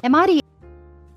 Am I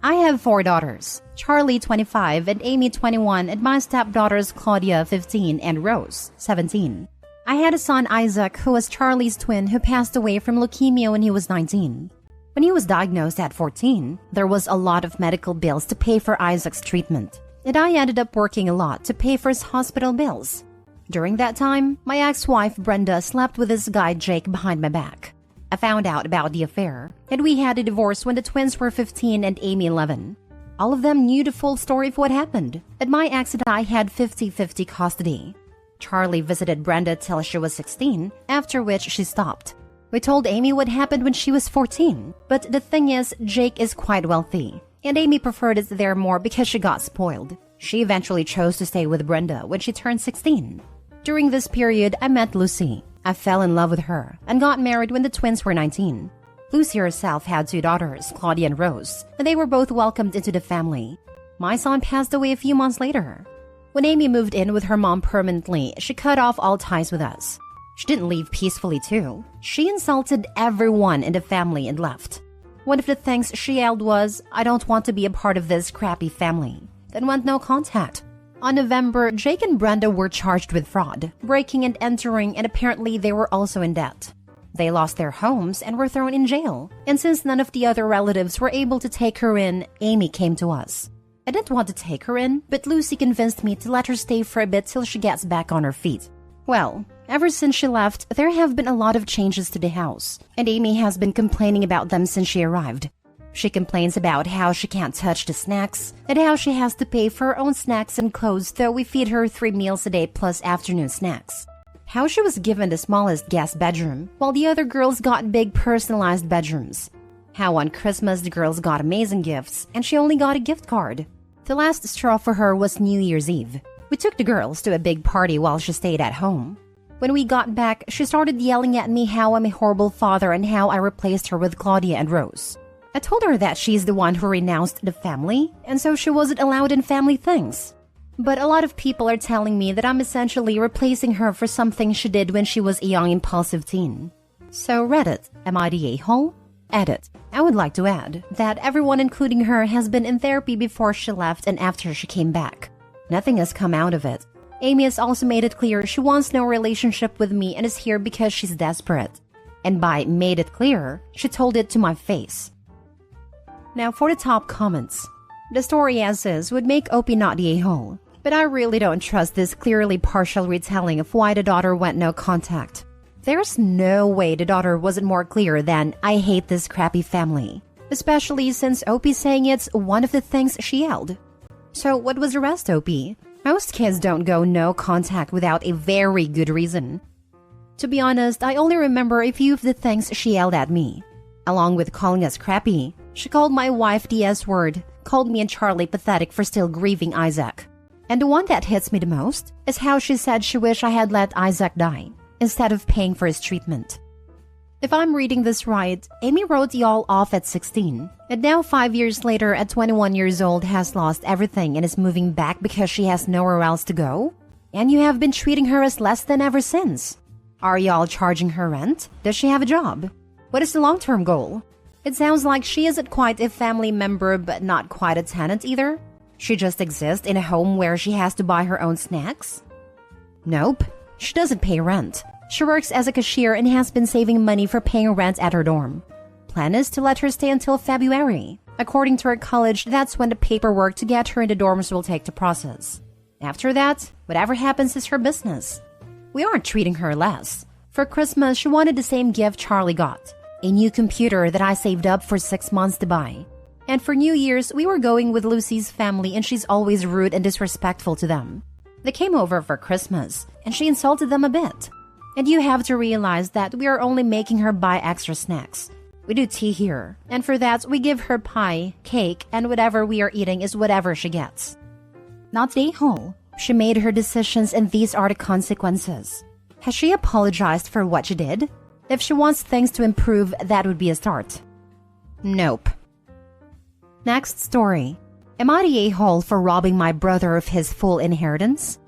have 4 daughters, Charlie 25 and Amy 21, and my stepdaughters Claudia 15 and Rose 17. I had a son Isaac who was Charlie's twin who passed away from leukemia when he was 19. When he was diagnosed at 14, there was a lot of medical bills to pay for Isaac's treatment, and I ended up working a lot to pay for his hospital bills. During that time, my ex-wife Brenda slept with this guy Jake behind my back. I found out about the affair, and we had a divorce when the twins were 15 and Amy 11. All of them knew the full story of what happened, and my ex and I had 50-50 custody. Charlie visited Brenda till she was 16, after which she stopped. We told Amy what happened when she was 14, but the thing is, Jake is quite wealthy, and Amy preferred it there more because she got spoiled. She eventually chose to stay with Brenda when she turned 16. During this period, I met Lucy. I fell in love with her and got married when the twins were 19. Lucy herself had 2 daughters, Claudia and Rose, and they were both welcomed into the family. My son passed away a few months later. When Amy moved in with her mom permanently, she cut off all ties with us. She didn't leave peacefully too. She insulted everyone in the family and left. One of the things she yelled was, "I don't want to be a part of this crappy family." Then went no contact. On November, Jake and Brenda were charged with fraud, breaking and entering, and apparently they were also in debt. They lost their homes and were thrown in jail. And since none of the other relatives were able to take her in, Amy came to us. I didn't want to take her in, but Lucy convinced me to let her stay for a bit till she gets back on her feet. Well, ever since she left, there have been a lot of changes to the house, and Amy has been complaining about them since she arrived. She complains about how she can't touch the snacks, and how she has to pay for her own snacks and clothes, though we feed her 3 meals a day plus afternoon snacks. How she was given the smallest guest bedroom, while the other girls got big personalized bedrooms. How on Christmas the girls got amazing gifts, and she only got a gift card. The last straw for her was New Year's Eve. We took the girls to a big party while she stayed at home. When we got back, she started yelling at me how I'm a horrible father and how I replaced her with Claudia and Rose. I told her that she's the one who renounced the family, and so she wasn't allowed in family things. But a lot of people are telling me that I'm essentially replacing her for something she did when she was a young impulsive teen. So Reddit, am I the a-hole? Edit. I would like to add that everyone including her has been in therapy before she left and after she came back. Nothing has come out of it. Amy has also made it clear she wants no relationship with me and is here because she's desperate. And by made it clear, she told it to my face. Now for the top comments. The story as is would make Opie not the a-hole, but I really don't trust this clearly partial retelling of why the daughter went no contact. There's no way the daughter wasn't more clear than, "I hate this crappy family," especially since Opie's saying it's one of the things she yelled. So what was the rest, Opie? Most kids don't go no contact without a very good reason. To be honest, I only remember a few of the things she yelled at me. Along with calling us crappy, she called my wife the S-word, called me and Charlie pathetic for still grieving Isaac. And the one that hits me the most is how she said she wished I had let Isaac die, instead of paying for his treatment. If I'm reading this right, Amy wrote y'all off at 16, and now 5 years later at 21 years old has lost everything and is moving back because she has nowhere else to go? And you have been treating her as less than ever since. Are y'all charging her rent? Does she have a job? What is the long-term goal? It sounds like she isn't quite a family member but not quite a tenant either. She just exists in a home where she has to buy her own snacks? Nope, she doesn't pay rent. She works as a cashier and has been saving money for paying rent at her dorm. Plan is to let her stay until February. According to her college, that's when the paperwork to get her into dorms will take to process. After that, whatever happens is her business. We aren't treating her less. For Christmas, she wanted the same gift Charlie got, a new computer that I saved up for 6 months to buy. And for New Year's, we were going with Lucy's family and she's always rude and disrespectful to them. They came over for Christmas and she insulted them a bit. And you have to realize that we are only making her buy extra snacks. We do tea here, and for that we give her pie, cake, and whatever we are eating is whatever she gets. Not the a-hole. She made her decisions and these are the consequences. Has she apologized for what she did? If she wants things to improve, that would be a start. Nope. Next story. Am I the a-hole for robbing my brother of his full inheritance?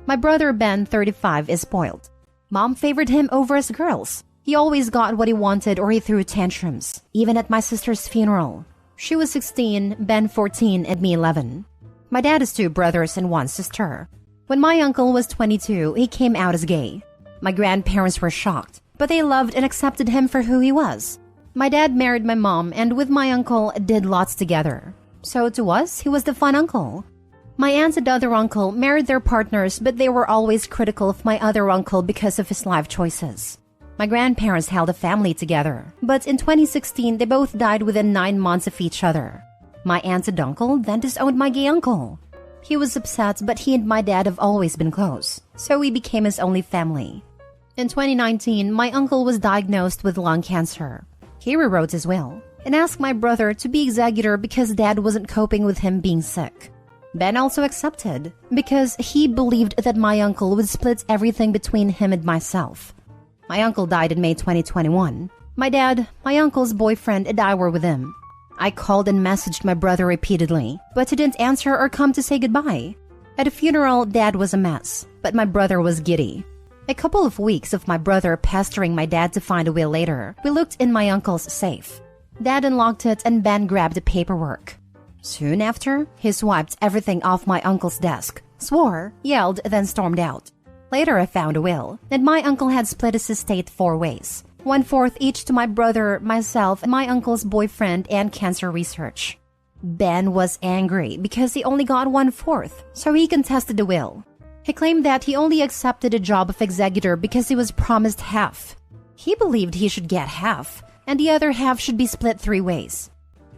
My brother Ben, 35, is spoiled. Mom favored him over us girls. He always got what he wanted or he threw tantrums, even at my sister's funeral. She was 16, Ben 14, and me 11. My dad has 2 brothers and 1 sister. When my uncle was 22, he came out as gay. My grandparents were shocked, but they loved and accepted him for who he was. My dad married my mom and with my uncle did lots together. So to us, he was the fun uncle. My aunt and other uncle married their partners, but they were always critical of my other uncle because of his life choices. My grandparents held a family together, but in 2016, they both died within 9 months of each other. My aunt and uncle then disowned my gay uncle. He was upset, but he and my dad have always been close, so we became his only family. In 2019, my uncle was diagnosed with lung cancer. He rewrote his will and asked my brother to be executor because dad wasn't coping with him being sick. Ben also accepted because he believed that my uncle would split everything between him and myself. My uncle died in May 2021. My dad, my uncle's boyfriend, and I were with him. I called and messaged my brother repeatedly, but he didn't answer or come to say goodbye. At a funeral, dad was a mess, but my brother was giddy. A couple of weeks of my brother pestering my dad to find a will later, we looked in my uncle's safe. Dad unlocked it and Ben grabbed the paperwork. Soon after, he swiped everything off my uncle's desk, swore, yelled, then stormed out. Later I found a will, and my uncle had split his estate 4 ways. 1/4 each to my brother, myself, my uncle's boyfriend, and cancer research. Ben was angry because he only got 1/4, so he contested the will. He claimed that he only accepted a job of executor because he was promised half. He believed he should get half, and the other half should be split 3 ways.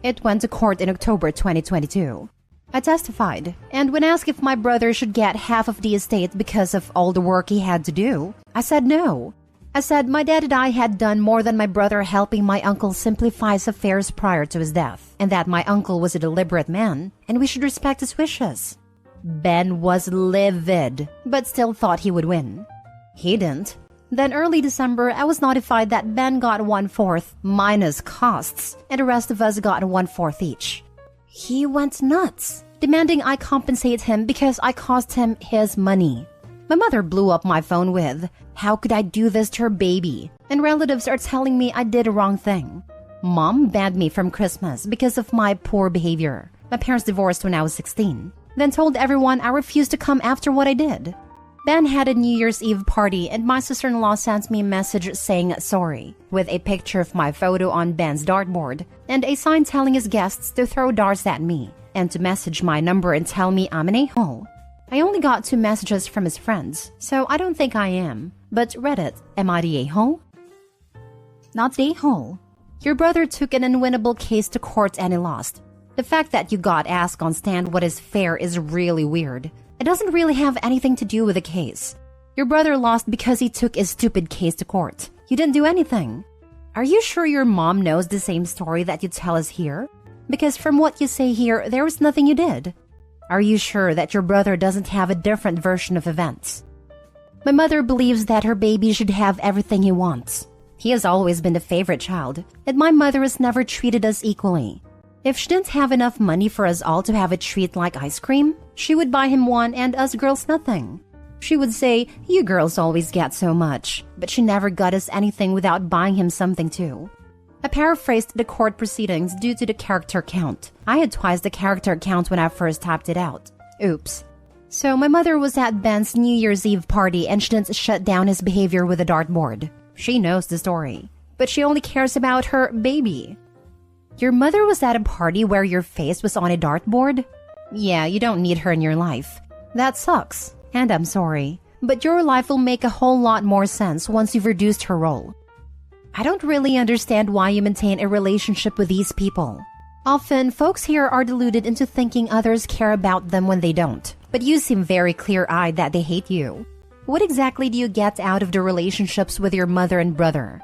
It went to court in October 2022. I testified, and when asked if my brother should get half of the estate because of all the work he had to do, I said no. I said my dad and I had done more than my brother helping my uncle simplify his affairs prior to his death, and that my uncle was a deliberate man, and we should respect his wishes. Ben was livid, but still thought he would win. He didn't. Then early December, I was notified that Ben got 1/4 minus costs, and the rest of us got 1/4 each. He went nuts, demanding I compensate him because I cost him his money. My mother blew up my phone with, "How could I do this to her baby?" And relatives are telling me I did a wrong thing. Mom banned me from Christmas because of my poor behavior. My parents divorced when I was 16. Then told everyone I refused to come after what I did. Ben had a New Year's Eve party and my sister-in-law sent me a message saying sorry, with a picture of my photo on Ben's dartboard and a sign telling his guests to throw darts at me and to message my number and tell me I'm an a-hole. I only got 2 messages from his friends, so I don't think I am. But Reddit, am I the a-hole? Not the a-hole. Your brother took an unwinnable case to court and he lost. The fact that you got asked on stand what is fair is really weird. It doesn't really have anything to do with the case. Your brother lost because he took his stupid case to court. You didn't do anything. Are you sure your mom knows the same story that you tell us here? Because from what you say here, there was nothing you did. Are you sure that your brother doesn't have a different version of events? My mother believes that her baby should have everything he wants. He has always been the favorite child, and my mother has never treated us equally. If she didn't have enough money for us all to have a treat like ice cream, she would buy him one and us girls nothing. She would say, "You girls always get so much," but she never got us anything without buying him something too. I paraphrased the court proceedings due to the character count. I had twice the character count when I first typed it out. Oops. So my mother was at Ben's New Year's Eve party and she didn't shut down his behavior with a dartboard. She knows the story, but she only cares about her baby. Your mother was at a party where your face was on a dartboard? Yeah, you don't need her in your life. That sucks, and I'm sorry. But your life will make a whole lot more sense once you've reduced her role. I don't really understand why you maintain a relationship with these people. Often, folks here are deluded into thinking others care about them when they don't. But you seem very clear-eyed that they hate you. What exactly do you get out of the relationships with your mother and brother?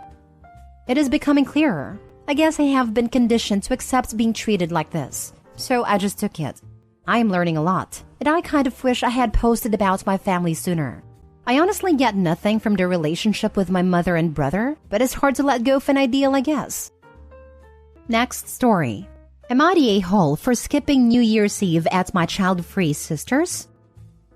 It is becoming clearer. I guess I have been conditioned to accept being treated like this, so I just took it. I am learning a lot, and I kind of wish I had posted about my family sooner. I honestly get nothing from the relationship with my mother and brother, but it's hard to let go of an ideal, I guess. Next story. Am I the a-hole for skipping New Year's Eve at my child-free sister's?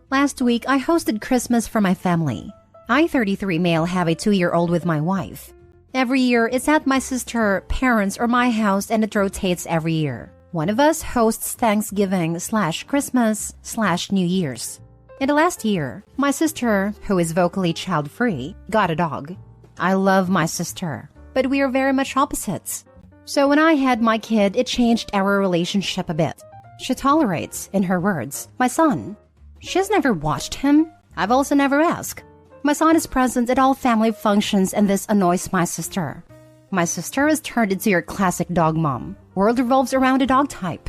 Last week, I hosted Christmas for my family. I, 33 male, have a 2-year-old with my wife. Every year, it's at my sister, parents, or my house, and it rotates every year. One of us hosts Thanksgiving/Christmas/New Year's. In the last year, my sister, who is vocally child-free, got a dog. I love my sister, but we are very much opposites. So when I had my kid, it changed our relationship a bit. She tolerates, in her words, my son. She's never watched him. I've also never asked. My son is present at all family functions, and this annoys my sister. My sister has turned into your classic dog mom. World revolves around a dog type.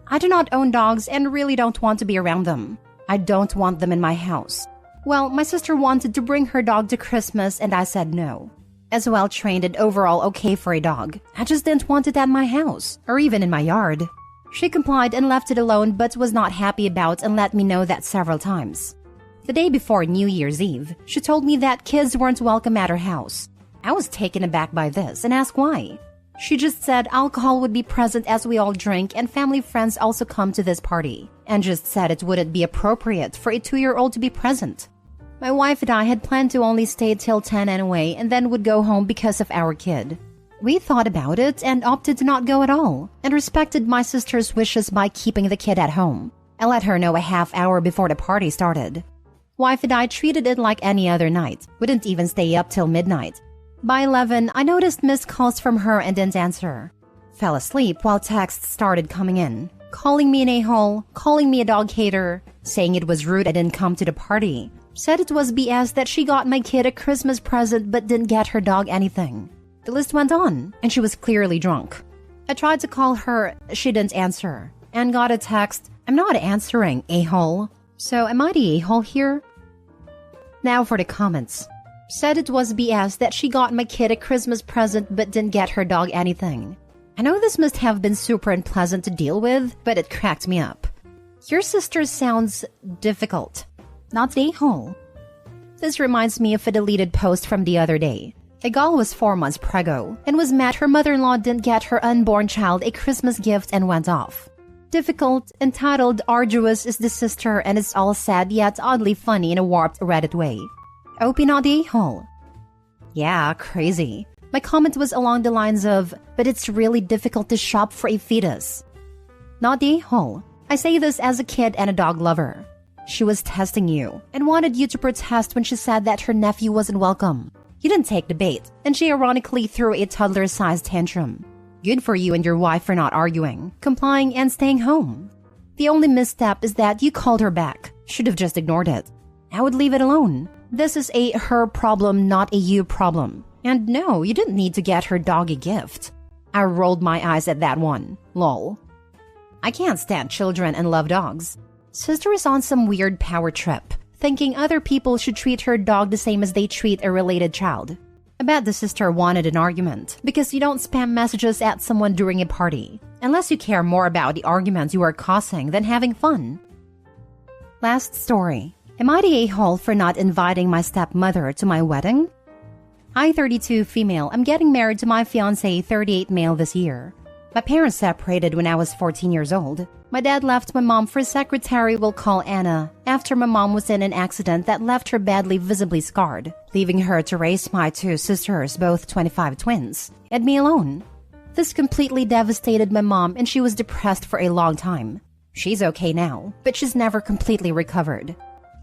I do not own dogs and really don't want to be around them. I don't want them in my house. Well, my sister wanted to bring her dog to Christmas and I said no. As well trained and overall okay for a dog, I just didn't want it at my house or even in my yard. She complied and left it alone but was not happy about and let me know that several times. The day before New Year's Eve, she told me that kids weren't welcome at her house. I was taken aback by this and asked why. She just said alcohol would be present as we all drink and family friends also come to this party, and just said it wouldn't be appropriate for a 2-year-old to be present. My wife and I had planned to only stay till 10 anyway and then would go home because of our kid. We thought about it and opted to not go at all, and respected my sister's wishes by keeping the kid at home. I let her know a half hour before the party started. Wife and I treated it like any other night. We didn't even stay up till midnight. By 11, I noticed missed calls from her and didn't answer. Fell asleep while texts started coming in. Calling me an a-hole, calling me a dog hater, saying it was rude I didn't come to the party. Said it was BS that she got my kid a Christmas present but didn't get her dog anything. The list went on, and she was clearly drunk. I tried to call her, she didn't answer, and got a text, "I'm not answering, a-hole." So am I the a-hole here? Now for the comments. Said it was BS that she got my kid a Christmas present but didn't get her dog anything. I know this must have been super unpleasant to deal with, but it cracked me up. Your sister sounds difficult. Not the a-hole. This reminds me of a deleted post from the other day. A gal was 4 months preggo and was mad her mother-in-law didn't get her unborn child a Christmas gift and went off. Difficult, entitled, arduous is the sister and it's all sad yet oddly funny in a warped Reddit way. Opie not the a-hole. Yeah, crazy. My comment was along the lines of, but it's really difficult to shop for a fetus. Not the a-hole. I say this as a kid and a dog lover. She was testing you and wanted you to protest when she said that her nephew wasn't welcome. You didn't take the bait, and she ironically threw a toddler-sized tantrum. Good for you and your wife for not arguing, complying, and staying home. The only misstep is that you called her back. Should have just ignored it. I would leave it alone. This is a her problem, not a you problem. And no, you didn't need to get her dog a gift. I rolled my eyes at that one. Lol. I can't stand children and love dogs. Sister is on some weird power trip, thinking other people should treat her dog the same as they treat a related child. I bet the sister wanted an argument, because you don't spam messages at someone during a party, unless you care more about the arguments you are causing than having fun. Last story. Am I the a-hole for not inviting my stepmother to my wedding? I, 32 female, am getting married to my fiancé, 38 male this year. My parents separated when I was 14 years old. My dad left my mom for a secretary we'll call Anna after my mom was in an accident that left her badly visibly scarred, leaving her to raise my 2 sisters, both 25 twins, and me alone. This completely devastated my mom and she was depressed for a long time. She's okay now, but she's never completely recovered.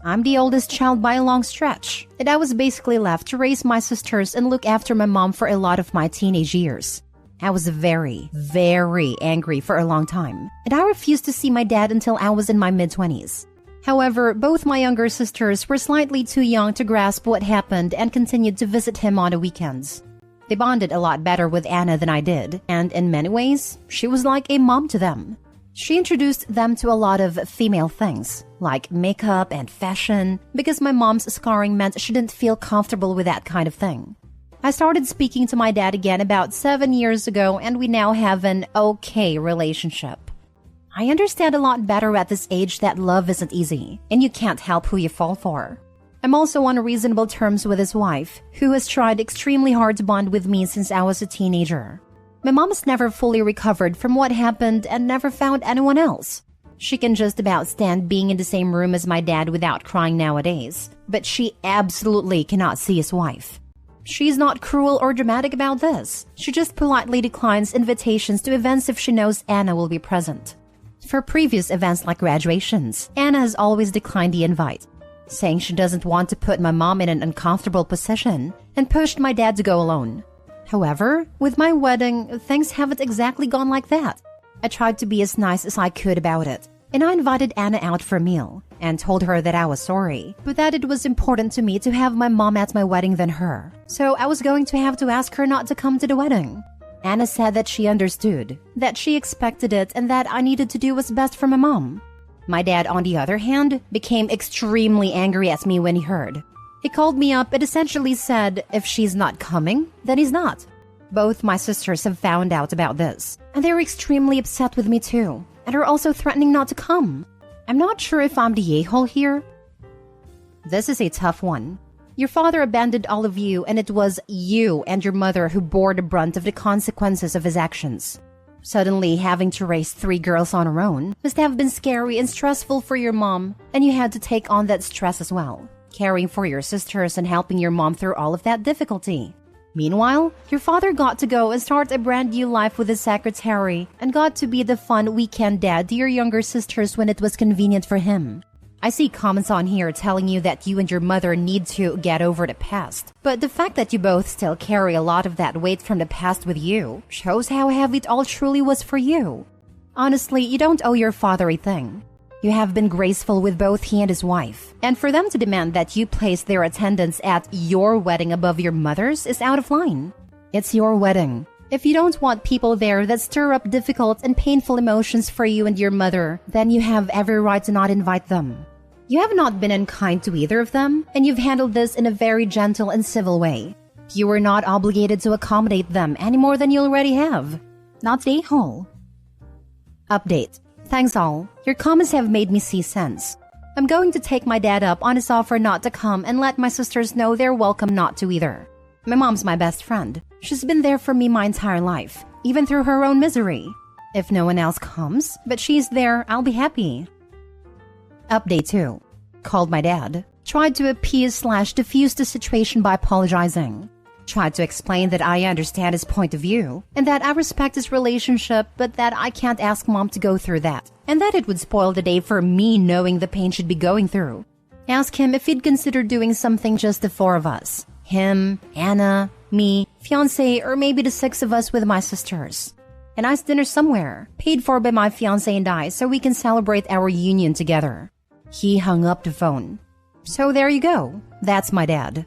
I'm the oldest child by a long stretch, and I was basically left to raise my sisters and look after my mom for a lot of my teenage years. I was very, very angry for a long time, and I refused to see my dad until I was in my mid-20s. However, both my younger sisters were slightly too young to grasp what happened and continued to visit him on the weekends. They bonded a lot better with Anna than I did, and in many ways, she was like a mom to them. She introduced them to a lot of female things, like makeup and fashion, because my mom's scarring meant she didn't feel comfortable with that kind of thing. I started speaking to my dad again about 7 years ago, and we now have an okay relationship. I understand a lot better at this age that love isn't easy, and you can't help who you fall for. I'm also on reasonable terms with his wife, who has tried extremely hard to bond with me since I was a teenager. My mom has never fully recovered from what happened and never found anyone else. She can just about stand being in the same room as my dad without crying nowadays, but she absolutely cannot see his wife. She's not cruel or dramatic about this. She just politely declines invitations to events if she knows Anna will be present. For previous events like graduations, Anna has always declined the invite, saying she doesn't want to put my mom in an uncomfortable position and pushed my dad to go alone. However, with my wedding, things haven't exactly gone like that. I tried to be as nice as I could about it, and I invited Anna out for a meal and told her that I was sorry, but that it was important to me to have my mom at my wedding than her. So I was going to have to ask her not to come to the wedding. Anna said that she understood, that she expected it, and that I needed to do what's best for my mom. My dad, on the other hand, became extremely angry at me when he heard. He called me up and essentially said, if she's not coming, then he's not. Both my sisters have found out about this, and they're extremely upset with me too, and are also threatening not to come. I'm not sure if I'm the a-hole here. This is a tough one. Your father abandoned all of you, and it was you and your mother who bore the brunt of the consequences of his actions. Suddenly having to raise 3 girls on her own must have been scary and stressful for your mom, and you had to take on that stress as well, caring for your sisters and helping your mom through all of that difficulty. Meanwhile, your father got to go and start a brand new life with his secretary and got to be the fun weekend dad to your younger sisters when it was convenient for him. I see comments on here telling you that you and your mother need to get over the past, but the fact that you both still carry a lot of that weight from the past with you shows how heavy it all truly was for you. Honestly, you don't owe your father a thing. You have been graceful with both he and his wife, and for them to demand that you place their attendance at your wedding above your mother's is out of line. It's your wedding. If you don't want people there that stir up difficult and painful emotions for you and your mother, then you have every right to not invite them. You have not been unkind to either of them, and you've handled this in a very gentle and civil way. You were not obligated to accommodate them any more than you already have. Not the a-hole. Update. Thanks all. Your comments have made me see sense. I'm going to take my dad up on his offer not to come and let my sisters know they're welcome not to either. My mom's my best friend. She's been there for me my entire life, even through her own misery. If no one else comes, but she's there, I'll be happy. Update 2. Called my dad. Tried to appease/diffuse the situation by apologizing. Tried to explain that I understand his point of view, and that I respect his relationship, but that I can't ask mom to go through that, and that it would spoil the day for me knowing the pain she'd be going through. Ask him if he'd consider doing something just the 4 of us. Him, Anna, me, fiancé, or maybe the 6 of us with my sisters. A nice dinner somewhere, paid for by my fiancé and I, so we can celebrate our union together. He hung up the phone. So there you go. That's my dad.